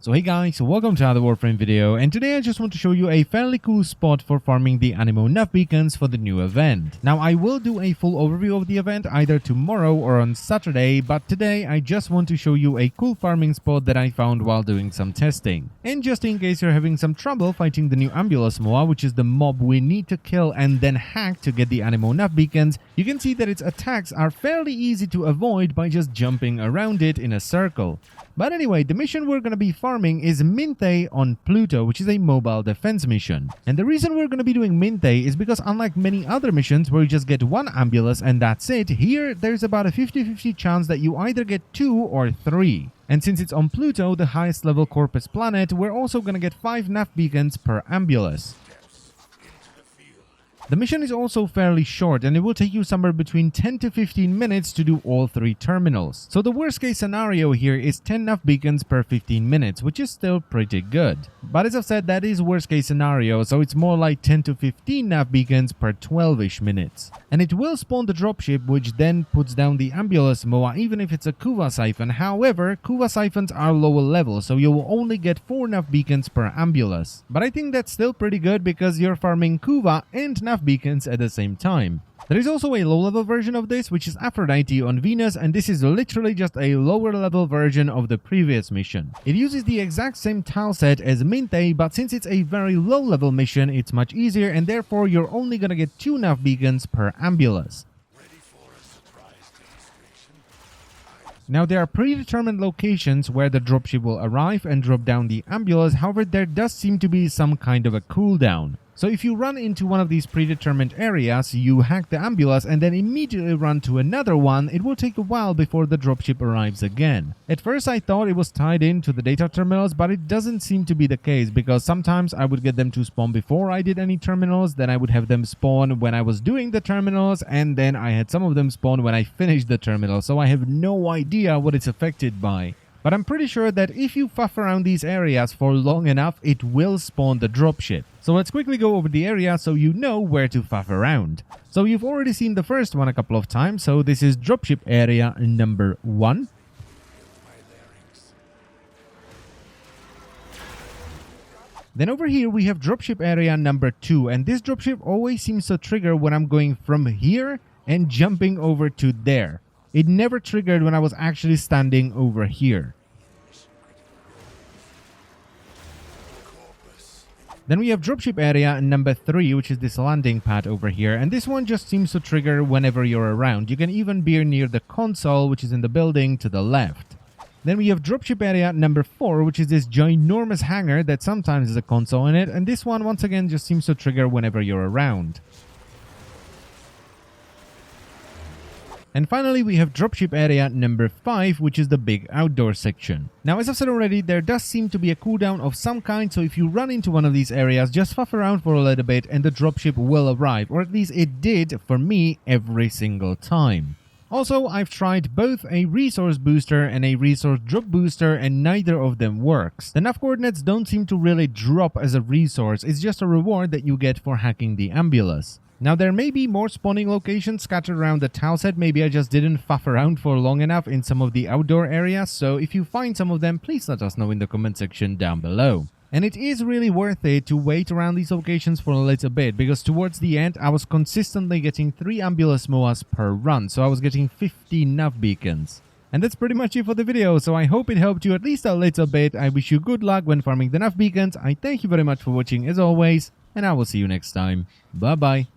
So hey guys, welcome to another Warframe video, and today I just want to show you a fairly cool spot for farming the Animo Nav beacons for the new event. Now I will do a full overview of the event either tomorrow or on Saturday, but today I just want to show you a cool farming spot that I found while doing some testing. And just in case you're having some trouble fighting the new Ambulance Moa, which is the mob we need to kill and then hack to get the Animo Nav beacons, you can see that its attacks are fairly easy to avoid by just jumping around it in a circle. But anyway, the mission we're going to be farming is Mintay on Pluto, which is a mobile defense mission. And the reason we're going to be doing Mintay is because unlike many other missions where you just get one ambulance and that's it, here there's about a 50-50 chance that you either get 2 or 3. And since it's on Pluto, the highest level Corpus planet, we're also going to get 5 nav beacons per ambulance. The mission is also fairly short and it will take you somewhere between 10 to 15 minutes to do all 3 terminals. So the worst case scenario here is 10 nav beacons per 15 minutes, which is still pretty good. But as I've said, that is worst case scenario, so it's more like 10 to 15 nav beacons per 12-ish minutes. And it will spawn the dropship, which then puts down the Ambulance Moa even if it's a Kuva siphon. However, Kuva siphons are lower level, so you will only get 4 nav beacons per ambulance. But I think that's still pretty good because you're farming Kuva and nav beacons at the same time. There is also a low-level version of this, which is Aphrodite on Venus, and this is literally just a lower-level version of the previous mission. It uses the exact same tile set as Mintay, but since it's a very low-level mission, it's much easier, and therefore you're only gonna get 2 nav beacons per ambulance. Now there are predetermined locations where the dropship will arrive and drop down the ambulance, however there does seem to be some kind of a cooldown. So if you run into one of these predetermined areas, you hack the ambulance and then immediately run to another one, it will take a while before the dropship arrives again. At first I thought it was tied into the data terminals, but it doesn't seem to be the case because sometimes I would get them to spawn before I did any terminals, then I would have them spawn when I was doing the terminals, and then I had some of them spawn when I finished the terminal, so I have no idea what it's affected by. But I'm pretty sure that if you fuff around these areas for long enough, it will spawn the dropship. So let's quickly go over the area so you know where to fuff around. So you've already seen the first one a couple of times, so this is dropship area number 1. Then over here we have dropship area number 2, and this dropship always seems to trigger when I'm going from here and jumping over to there. It never triggered when I was actually standing over here. Then we have dropship area number 3, which is this landing pad over here, and this one just seems to trigger whenever you're around. You can even be near the console, which is in the building to the left. Then we have dropship area number 4, which is this ginormous hangar that sometimes has a console in it, and this one once again just seems to trigger whenever you're around. And finally, we have dropship area number 5, which is the big outdoor section. Now, as I've said already, there does seem to be a cooldown of some kind, so if you run into one of these areas, just fuff around for a little bit and the dropship will arrive, or at least it did for me every single time. Also, I've tried both a resource booster and a resource drop booster, and neither of them works. The nav coordinates don't seem to really drop as a resource, it's just a reward that you get for hacking the ambulance. Now there may be more spawning locations scattered around the tile set, maybe I just didn't fuff around for long enough in some of the outdoor areas, so if you find some of them, please let us know in the comment section down below. And it is really worth it to wait around these locations for a little bit, because towards the end I was consistently getting 3 Ambulance Moas per run, so I was getting 50 nav beacons. And that's pretty much it for the video, so I hope it helped you at least a little bit. I wish you good luck when farming the nav beacons. I thank you very much for watching as always, and I will see you next time. Bye bye.